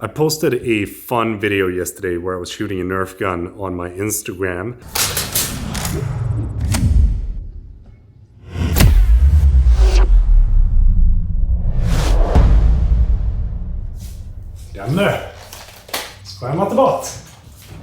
I posted a fun video yesterday where I was shooting a Nerf gun on my Instagram. Down there. Skram at the bot.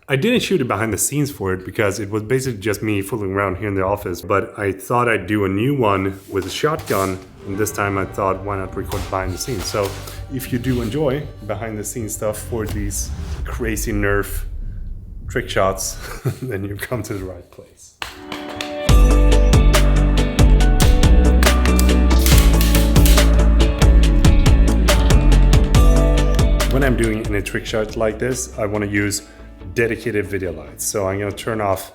I didn't shoot it behind the scenes for it because it was basically just me fooling around here in the office, but I thought I'd do a new one with a shotgun, and this time I thought, why not record behind the scenes? So if you do enjoy behind the scenes stuff for these crazy Nerf trick shots, then you've come to the right place. When I'm doing any trick shots like this, I want to use dedicated video lights. So I'm going to turn off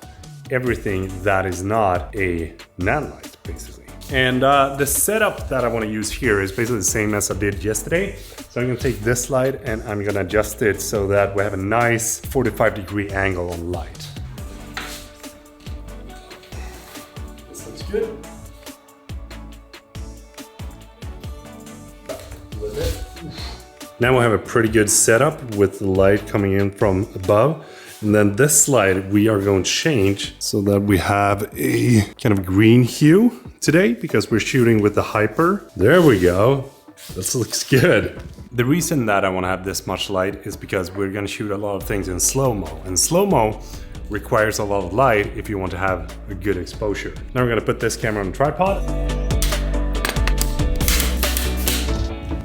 everything that is not a nan light, basically. And the setup that I want to use here is basically the same as I did yesterday. So I'm going to take this light and I'm going to adjust it so that we have a nice 45-degree angle on light. This looks good. A little bit. Now we have a pretty good setup with the light coming in from above. And then this slide we are going to change so that we have a kind of green hue today because we're shooting with the hyper. There we go. This looks good. The reason that I want to have this much light is because we're going to shoot a lot of things in slow-mo. And slow-mo requires a lot of light if you want to have a good exposure. Now we're going to put this camera on a tripod.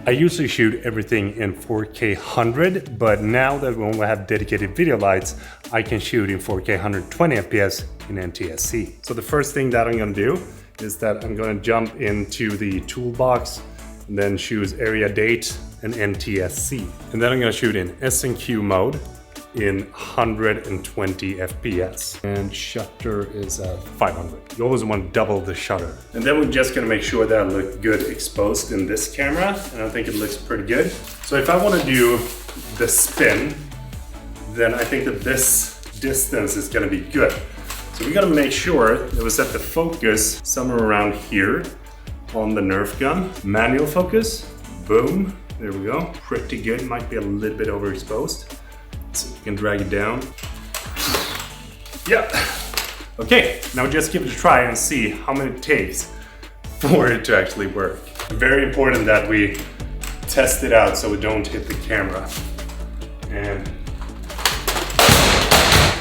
I usually shoot everything in 4K 100, but now that we only have dedicated video lights, I can shoot in 4K 120 FPS in NTSC. So the first thing that I'm going to do is that I'm going to jump into the toolbox and then choose area date and NTSC. And then I'm going to shoot in S&Q mode in 120 FPS. And shutter is at 500. You always want to double the shutter. And then we're just going to make sure that I look good exposed in this camera. And I think it looks pretty good. So if I want to do the spin, then I think that this distance is going to be good. So we got to make sure that we set the focus somewhere around here on the Nerf gun. Manual focus, boom, there we go. Pretty good, might be a little bit overexposed. So you can drag it down. Yeah. Okay, now just give it a try and see how many it takes for it to actually work. Very important that we test it out so we don't hit the camera. And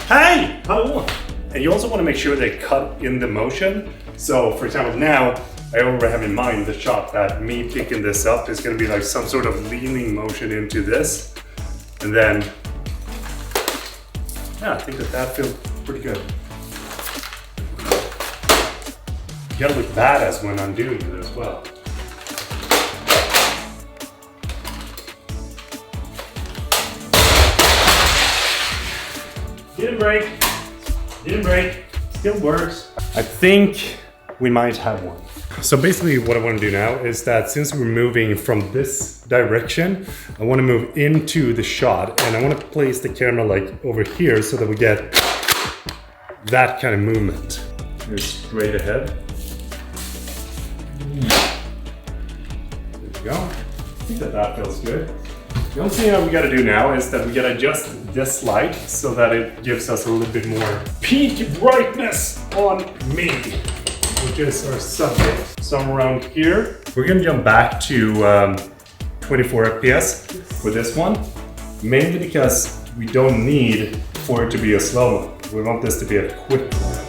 hey! Oh. And you also want to make sure they cut in the motion. So for example, now I already have in mind the shot that me picking this up is going to be like some sort of leaning motion into this. And then yeah, I think that feels pretty good. You gotta look badass when I'm doing it as well. Didn't break. Didn't break. Still works. I think we might have one. So basically what I want to do now is that since we're moving from this direction, I want to move into the shot and I want to place the camera like over here so that we get that kind of movement. Here's straight ahead. There we go. I think that feels good. The only thing that we got to do now is that we got to adjust this light so that it gives us a little bit more peak brightness on me, which is our subject. Somewhere around here. We're gonna jump back to 24 FPS for this one, mainly because we don't need for it to be a slow-mo. We want this to be a quick one.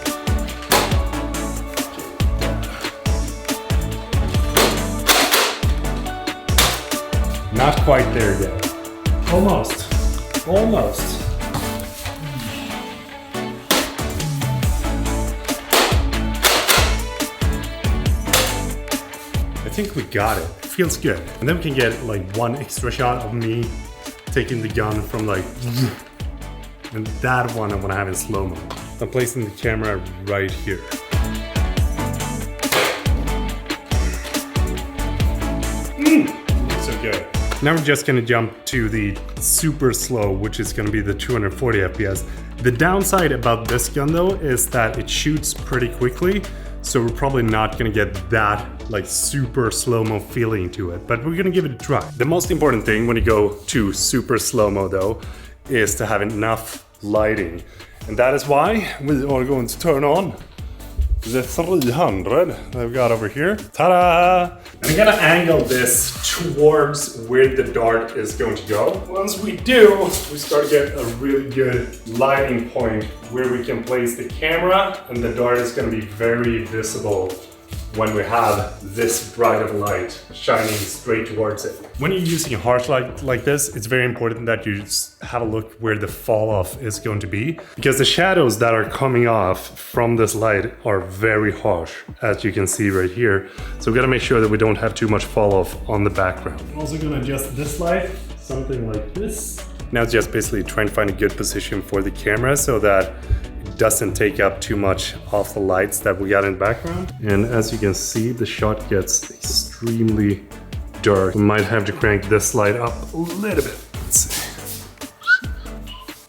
Not quite there yet. Almost. Almost. I think we got it. It feels good. And then we can get like one extra shot of me taking the gun from like, and that one I want to have in slow-mo. I'm placing the camera right here. So good. Now we're just gonna jump to the super slow, which is gonna be the 240 FPS. The downside about this gun though is that it shoots pretty quickly. So we're probably not gonna get that like super slow-mo feeling to it, but we're gonna give it a try. The most important thing when you go to super slow-mo though, is to have enough lighting. And that is why we are going to turn on the 300 that we've got over here. Ta-da! I'm gonna angle this towards where the dart is going to go. Once we do, we start to get a really good lighting point where we can place the camera, and the dart is gonna be very visible when we have this bright of light shining straight towards it. When you're using a harsh light like this, it's very important that you just have a look where the fall off is going to be, because the shadows that are coming off from this light are very harsh, as you can see right here. So we gotta make sure that we don't have too much fall off on the background. I'm also gonna adjust this light, something like this. Now it's just basically trying to find a good position for the camera so that doesn't take up too much of the lights that we got in the background. And as you can see, the shot gets extremely dark. We might have to crank this light up a little bit. Let's see.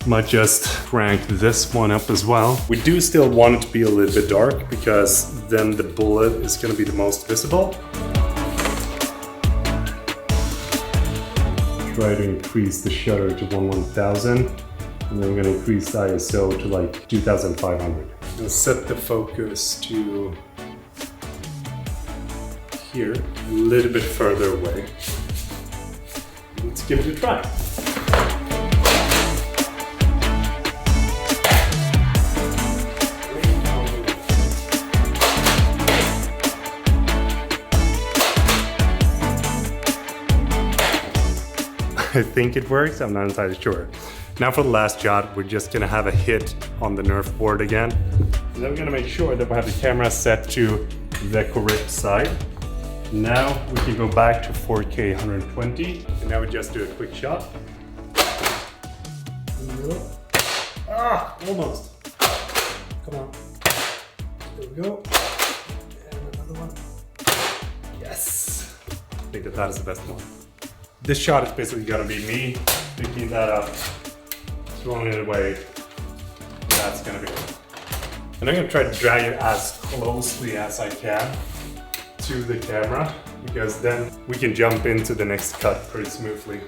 Might just crank this one up as well. We do still want it to be a little bit dark because then the bullet is going to be the most visible. Try to increase the shutter to 1/1000. And then we're gonna increase the ISO to like 2500. I'll set the focus to here, a little bit further away. Let's give it a try. I think it works, I'm not entirely sure. Now for the last shot, we're just gonna have a hit on the NERF board again. And then we're gonna make sure that we have the camera set to the correct side. Now we can go back to 4K 120. And now we just do a quick shot. Ah, almost. Come on. There we go. And another one. Yes. I think that is the best one. This shot is basically gonna be me picking that up, throwing it away, and that's gonna be it. And I'm gonna try to drag it as closely as I can to the camera, because then we can jump into the next cut pretty smoothly.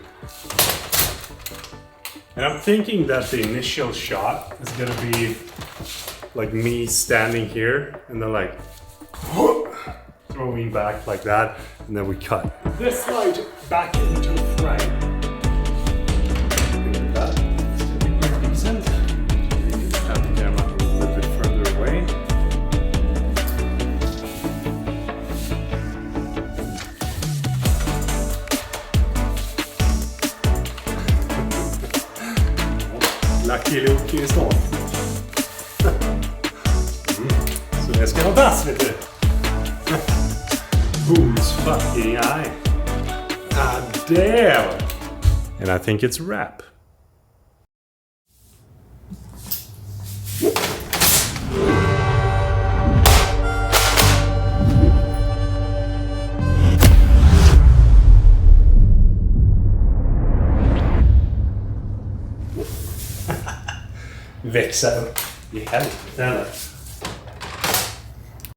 And I'm thinking that the initial shot is gonna be like me standing here and then like throwing back like that, and then we cut. This light back into frame. Lucky Luke är snart. Så det ska vara vass, vet du. Whose fucking eye? Ah, damn! And I think it's a wrap. Växa upp i helvete.